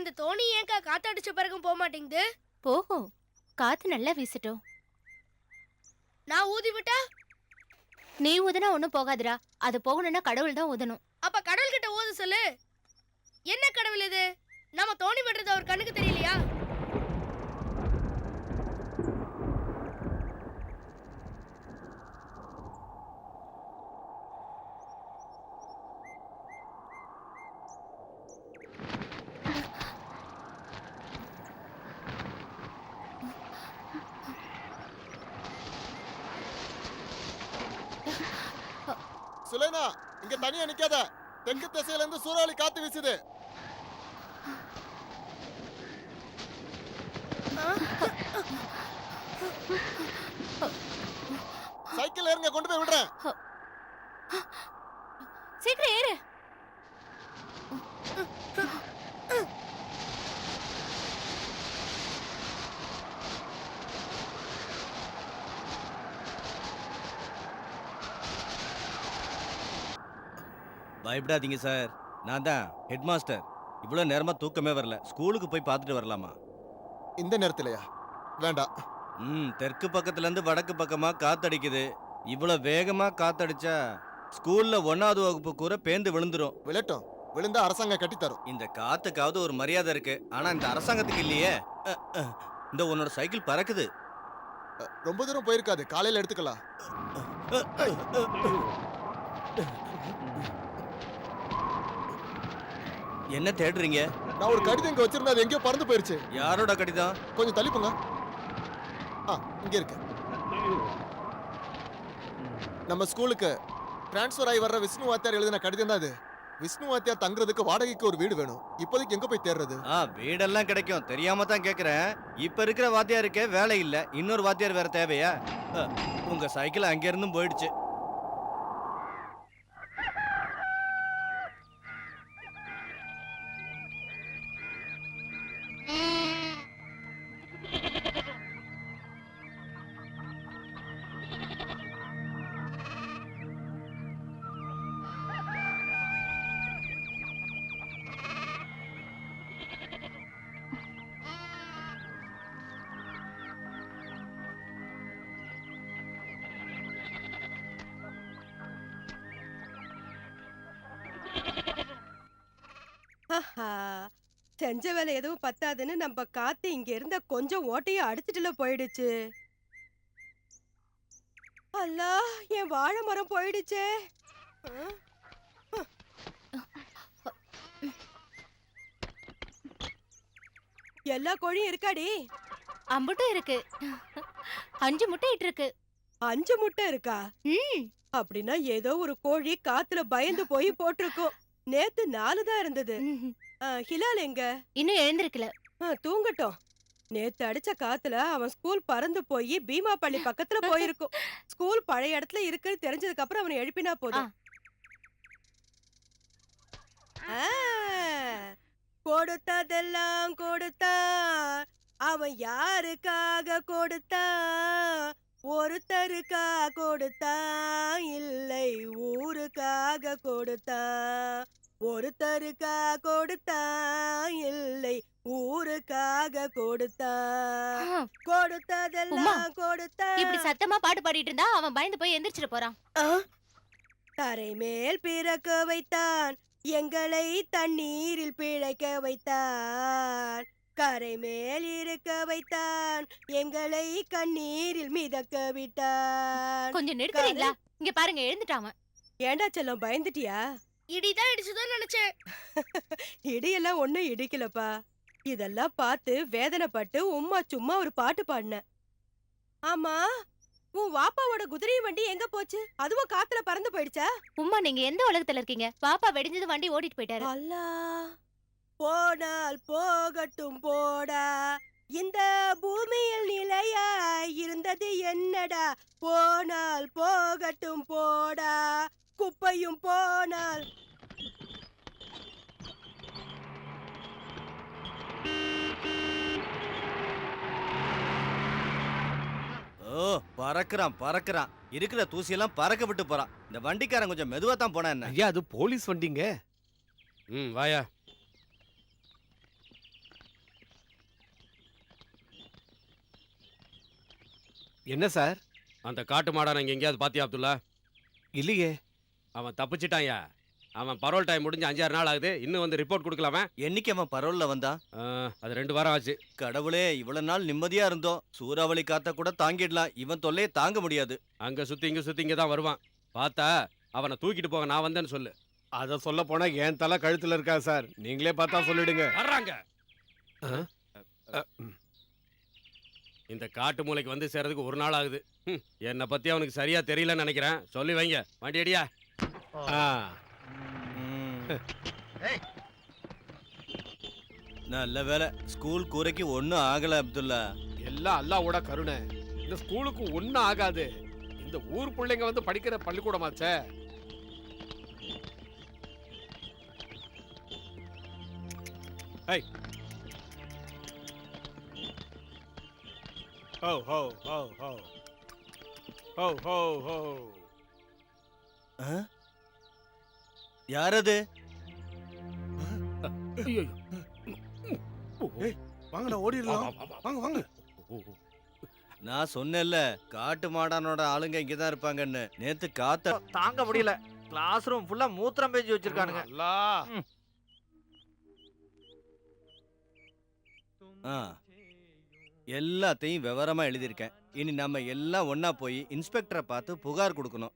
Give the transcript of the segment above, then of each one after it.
இந்த தோணி ஏன்க்கா காத்தடிச்ச பிறகும் போக மாட்டேங்குது? போகும். காத்து நல்லா வீசட்டும். நான் ஊதி விட்டா? நீ ஊதுனா ஒண்ணும் போகாதுடா. அது போகணும்னா கடவுள் தான் ஊதணும். அப்ப கடவுள் கிட்ட ஊத சொல்லு. என்ன கடவுள் இது? நம்ம தோணி விடுறது அவர் கண்ணுக்கு தெரியலையா? சுலைனா, இங்க தனியா நிக்காத. தெற்கு திசையில இருந்து சூறாவளி காத்து வீசுது. சைக்கிள் ஏறுங்க, கொண்டு போய் விடுறேன். சீக்கிரம் ஏறு. பயப்படாதீங்க சார், நான் தான் ஹெட் மாஸ்டர். இவ்வளோ நேரமா தூக்கமே வரல. ஸ்கூலுக்கு போய் பார்த்துட்டு வரலாமா? இந்த நேரத்திலயா? வேண்டாம். தெற்கு பக்கத்துல இருந்து வடக்கு பக்கமா காத்தடிக்குது. இவ்வளோ வேகமா காத்தடிச்சா ஸ்கூல்ல 1வது வகுப்பு கூட பேந்து விழுந்துரும். விழட்டும், விழுந்தா அரசாங்கம் கட்டித்தரும். இந்த காத்துக்காவது ஒரு மரியாதை இருக்கு, ஆனா இந்த அரசாங்கத்துக்கு இல்லையே. இந்த உன்னோட சைக்கிள் பறக்குது. ரொம்ப தூரம் போயிருக்காது, காலையில எடுத்துக்கலாம். என்ன தேடுறீங்க? நான் ஒரு கடிதம் இங்க வச்சிருந்தேன், அது எங்கேயோ பறந்து போயிருச்சு. யாரோட கடிதம்? கொஞ்சம் தள்ளி போங்க. இங்க இருக்கு. நம்ம ஸ்கூலுக்கு டிரான்ஸ்ஃபர் ஆகி வர்ற விஷ்ணு வாத்தியார் எழுதின கடிதம் தான் அது. விஷ்ணு வாத்தியார் தங்குறதுக்கு வாடகைக்கு ஒரு வீடு வேணும். இப்போதைக்கு எங்க போய் தேடுறது? வீடெல்லாம் கிடைக்கும், தெரியாம தான் கேக்குறேன். இப்ப இருக்கிற வாத்தியாருக்கே வேலை இல்ல, இன்னொரு வாத்தியார் வேற தேவையா? உங்க சைக்கிள் அங்க இருந்தும் போயிடுச்சு. செஞ்ச வேலை எதுவும் பத்தாதுன்னு நம்ம காத்து இங்க இருந்த கொஞ்சம் ஓட்டையும் அடிச்சிட்டுல போயிடுச்சு. அல்லா, என் வாழை மரம் போயிடுச்சே. எல்லா கோழியும் இருக்காடி? அம்புட்டும் இருக்கு. 5 முட்டை இட்டு இருக்கு. 5 முட்டை இருக்கா? அப்படின்னா ஏதோ ஒரு கோழி காத்துல பயந்து போய் போட்டிருக்கும். நேத்து 4 தான் இருந்தது. ஹிலால் எங்க? இன்னும் எழுந்திருக்கல. தூங்கட்டும். நேத்து அடிச்ச காத்துல அவன் ஸ்கூல் பறந்து போய் பீமாப்பள்ளி பக்கத்துல போயிருக்கும். ஸ்கூல் பழைய இடத்துல இருக்குன்னு தெரிஞ்சதுக்கு அப்புறம் அவனை எழுப்பினா போதும். கொடுத்ததெல்லாம் கொடுத்தான், அவன் யாருக்காக கொடுத்தான்? ஒருத்தருக்கா கொடுத்தான், இல்லை ஊருக்காக கொடுத்தான். ஒருத்தருக்கா கொடுத்தான், இல்லை ஊருக்காக கொடுத்தான். கொடுத்ததெல்லாம் கொடுத்தான். இப்படி சத்தமா பாட்டு பாடிட்டு இருந்தா அவன் பயந்து போய் எந்திரிச்சிட போறான். தரை மேல் பிறக்க வைத்தான், எங்களை தண்ணீரில் பிழைக்க வைத்தான். கரை மேல் இருக்க வைத்தான், எங்களை கண்ணீரில் மிதக்க விட்டான். கொஞ்சம் நிறுத்துறீங்களா? இங்க பாருங்க, எழுந்துட்டான். ஏண்டா செல்லம், பயந்துட்டியா? இடிதான் இடிச்சுதான் நினைச்சேன். இடியெல்லாம் ஒண்ணும் இடிக்கலப்பா. இதெல்லாம் பார்த்து வேதனைப்பட்டு உம்மா சும்மா ஒரு பாட்டு பாடின. ஆமா, உன் வாப்பாவோட குதிரை வண்டி எங்க போச்சு? அதுவும் காத்துல பறந்து போயிடுச்சா? உம்மா, நீங்க எந்த உலகத்துல இருக்கீங்க? பாப்பா வெடிஞ்சது வண்டி ஓடிட்டு போயிட்டாரு. அல்லா, போனால் போகட்டும் போடா, இந்த பூமியில் நிலையா இருந்தது என்னடா? போனால் போகட்டும் போடா, குப்பையும் போனால். ஓ, பறக்குறான் பறக்குறான். இருக்கிற தூசியெல்லாம் பறக்க விட்டு போறான். இந்த வண்டிக்காரன் கொஞ்சம் மெதுவா தான் போனா என்ன? ஐயா, அது போலீஸ் வண்டிங்க. வாயா. என்ன சார்? அந்த காட்டு மாடான இங்க எங்கேயாவது பாத்தியா அப்துல்லா? இல்லையே. அவன் தப்பிச்சிட்டான்யா. அவன் பரோல் டைம் முடிஞ்சு 5-6 நாள் ஆகுது. இன்னும் வந்து ரிப்போர்ட் கொடுக்கலாமா? என்னைக்கு அவன் பரோல்ல வந்தான்? அது 2 வாரம் ஆச்சு. கடவுளே, இவ்வளவு நாள் நிம்மதியா இருந்தோம். சூறாவளி காத்த கூட தாங்கிடலாம். இவன் தொல்லையை தாங்க முடியாது. அங்க சுத்தி இங்க தான் வருவான். பார்த்தா அவனை தூக்கிட்டு போக நான் வந்தேன்னு சொல்லு. அத சொல்ல போனா என் தலை கழுத்துல இருக்கா சார். நீங்களே பார்த்தா சொல்லிடுங்க. வர்றாங்க. இந்த காட்டு மூலைக்கு வந்து சேர்றதுக்கு 1 நாள் ஆகுது. என்னை பத்தி அவனுக்கு சரியா தெரியலன்னு நினைக்கிறேன். சொல்லி வைங்க. வண்டி அடியா. நல்ல வேலை, ஸ்கூல் கூரைக்கு ஒன்னும் ஆகல அப்துல்லா. எல்லாம் அல்லாஹ்வோட கருணை. இந்த ஸ்கூலுக்கு ஒண்ணும் ஆகாது. இந்த ஊர் பிள்ளைங்க வந்து படிக்கிற பள்ளிக்கூடமாச்சே. ஏய். ஹோ ஹோ ஹோ ஹோ. ஹோ ஹோ ஹோ. யாரது? வாங்கடா, ஓடிடலாம். வாங்க வாங்க. நான் சொன்னேன்ல, காட்டு மாடானோட ஆளுங்க இங்கதான் இருப்பாங்கன்னு. நேத்து காத்த தாங்க முடியல. கிளாஸ் ரூம் ஃபுல்லா மூத்திரம் பேஞ்சு வச்சிருக்கானுங்க. எல்லாத்தையும் விவரமா எழுதியிருக்கேன். இனி நம்ம எல்லாம் ஒன்னா போய் இன்ஸ்பெக்டரை பார்த்து புகார் கொடுக்கணும்.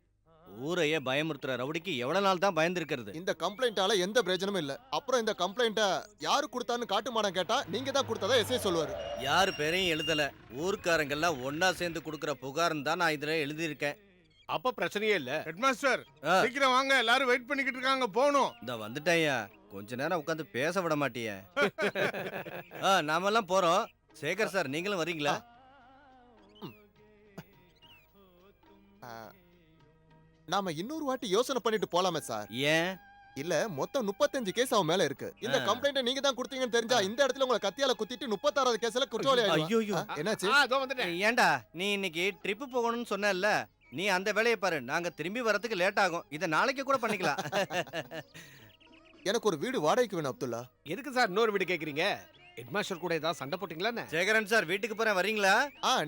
ஊரையே பயமுறுத்துற ரவுடிக்கு எவ்வளவு நாள் தான் பயந்துருக்கிறது? இந்த கம்ப்ளைண்டால எந்த பிரயோஜனமும் இல்ல. அப்புறம் இந்த கம்ப்ளைண்ட யாரு கொடுத்தான்னு காட்டு மாடம் கேட்டா நீங்க தான் கொடுத்ததா எஸ்ஐ சொல்லுவாரு. யாரு பேரையும் எழுதல. ஊர்க்காரங்கெல்லாம் ஒன்னா சேர்ந்து கொடுக்கற புகார்னு தான் நான் இதுல எழுதியிருக்கேன். அப்ப பிரச்சனையே இல்ல. ஹெட்மாஸ்டர், சீக்கிரம் வாங்க, எல்லாரும் வெயிட் பண்ணிக்கிட்டு இருக்காங்க, போணும். இந்த வந்துட்டேயா, கொஞ்ச நேரம் உட்காந்து பேச விட மாட்டிய. நாமெல்லாம் போறோம். சேகர் சார், நீங்களும் வரீங்களா? நாம இன்னொரு வாட்டி யோசனை பண்ணிட்டு போலாமே சார். ஏன்? இல்ல, மொத்தம் 35 கேஸ் அவன் மேல இருக்கு. இந்த கம்ப்ளைண்ட நீங்க தான் கொடுத்தீங்கன்னு தெரிஞ்சா இந்த இடத்துல உங்களை கத்தியால குத்திட்டு 36வது கேஸ்ல குற்றவாளி ஆயிடுவான். என்னாச்சு? ஏன்டா, நீ இன்னைக்கு ட்ரிப் போகணும்னு சொன்னல, நீ அந்த வேலையை பாரு. நாங்க திரும்பி வரதுக்கு லேட் ஆகும். இத நாளைக்கு கூட பண்ணிக்கலாம். எனக்கு ஒரு வீடு வாடகைக்கு வேணும் அப்துல்லா. எதுக்கு சார் இன்னொரு வீடு கேக்குறீங்க? ஹெட்மாஸ்டர் கூட ஏதாவது சண்டை போட்டீங்களா? சேகரன் சார், வீட்டுக்கு போறேன், வரீங்களா?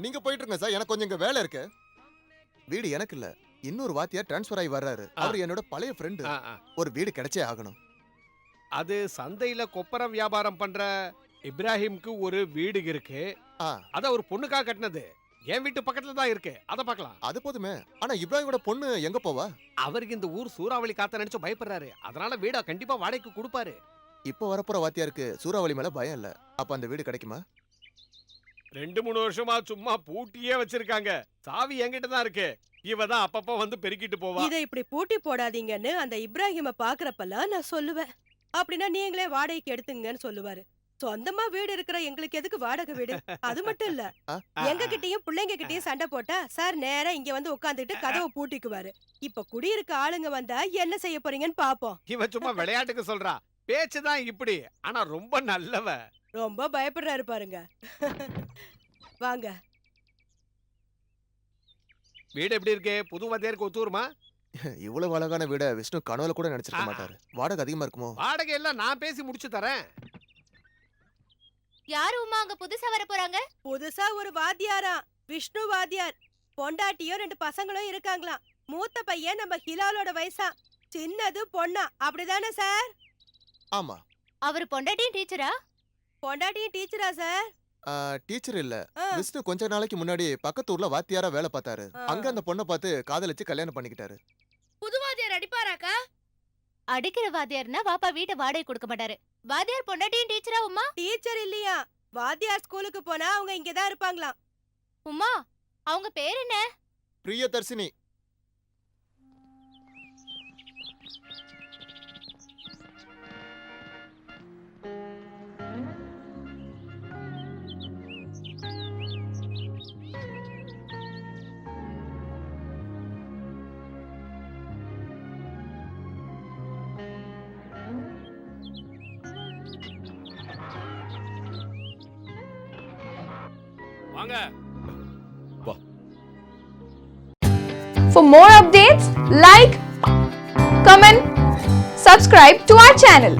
நீங்க போயிட்டு இருங்க சார், எனக்கு கொஞ்சம் இங்க வேலை இருக்கு. வீடு எனக்கு இல்ல, இன்னொரு வாத்தியார் டிரான்ஸ்ஃபர் ஆகி வர்றாரு. அவர் என்னோட பழைய ஃப்ரெண்டு. ஒரு வீடு கிடைச்சே ஆகணும். அது சந்தையில கொப்பரை வியாபாரம் பண்ற இப்ராஹிம்க்கு ஒரு வீடு இருக்கு. அத ஒரு பொண்ணுக்காக கட்டினது. என் வீட்டு பக்கத்துல தான் இருக்கு. அத பார்க்கலாம். அது போதுமே. ஆனா இப்ராஹிமோட பொண்ணு எங்க போவா? அவருக்கு இந்த ஊர் சூறாவளி காத்த நினைச்சு பயப்படுறாரு. அதனால வீட கண்டிப்பா வாடகைக்கு கொடுப்பாரு. இப்போ வரப்போற வாத்தியாருக்கு சூறாவளி மேல பயம் இல்ல. அப்ப அந்த வீடு கிடைக்குமா? 2-3 வருஷமா சும்மா பூட்டியே வச்சிருக்காங்க. சாவி என்கிட்ட தான் இருக்கு. இவதான் அப்பப்ப வந்து பெருக்கிட்டு போவா. இதை இப்படி பூட்டி போடாதீங்கன்னு அந்த இப்ராஹிம பாக்குறப்பெல்லாம் நான் சொல்லுவேன். அப்படின்னா நீங்களே வாடகைக்கு எடுத்துங்கன்னு சொல்லுவாரு. சொந்தமா வீடு இருக்கிற எங்களுக்கு எதுக்கு வாடகை வீடு? அது மட்டும் இல்ல, எங்க கிட்டயும் பிள்ளைங்க கிட்டயும் சண்டை போட்டா சார் நேரா இங்க வந்து உட்காந்துட்டு கதவை பூட்டிக்குவாரு. இப்ப குடியிருக்க ஆளுங்க வந்தா என்ன செய்ய போறீங்கன்னு பாப்போம். இவ சும்மா விளையாட்டுக்கு சொல்றா. பேச்சுதான் இப்படி. ஆனா ரொம்ப நல்லவ. ரொம்ப பயப்படுறாரு பாருங்க. வாங்க. வீடு எப்படி இருக்கு? புது வாத்தியாருக்கு ஒத்துருமா? இவ்வளவு அழகான வீட விஷ்ணு கனவுல கூட நினைச்சிருக்க மாட்டாரு. வாடகை அதிகமா இருக்குமோ? வாடகை எல்லாம் நான் பேசி முடிச்சு தரேன். யாரு உமா அங்க புதுசா வர போறாங்க? புதுசா ஒரு வாத்தியாரா, விஷ்ணு வாத்தியார். பொண்டாட்டியும் 2 பசங்களும் இருக்காங்களாம். மூத்த பையன் நம்ம ஹிலாலோட வயசா, சின்னது பொண்ணா. அப்படிதானே சார்? ஆமா. அவர் பொண்டாட்டியும் டீச்சரா? பொண்டாட்டியும் டீச்சரா சார்? டீச்சர் இல்ல. விஷ்ணு கொஞ்ச நாளைக்கு முன்னாடி பக்கத்து ஊர்ல வாத்தியாரா வேலை பார்த்தாரு. அங்க அந்த பொண்ணை பார்த்து காதலிச்சு கல்யாணம் பண்ணிக்கிட்டாரு. புது வாத்தியார் அடிப்பாராக்கா? அடிக்கிற வாத்தியார்னா வாப்பா வீட்டை வாடகை கொடுக்க மாட்டாரு. வாத்தியார் பொண்டாட்டியும் டீச்சரா உமா? டீச்சர் இல்லையா, வாத்தியார் ஸ்கூலுக்கு போனா அவங்க இங்கதான் இருப்பாங்களாம். உமா, அவங்க பேர் என்ன? பிரியதர்ஷினி. வாங்க. For more updates, like, comment, subscribe to our channel.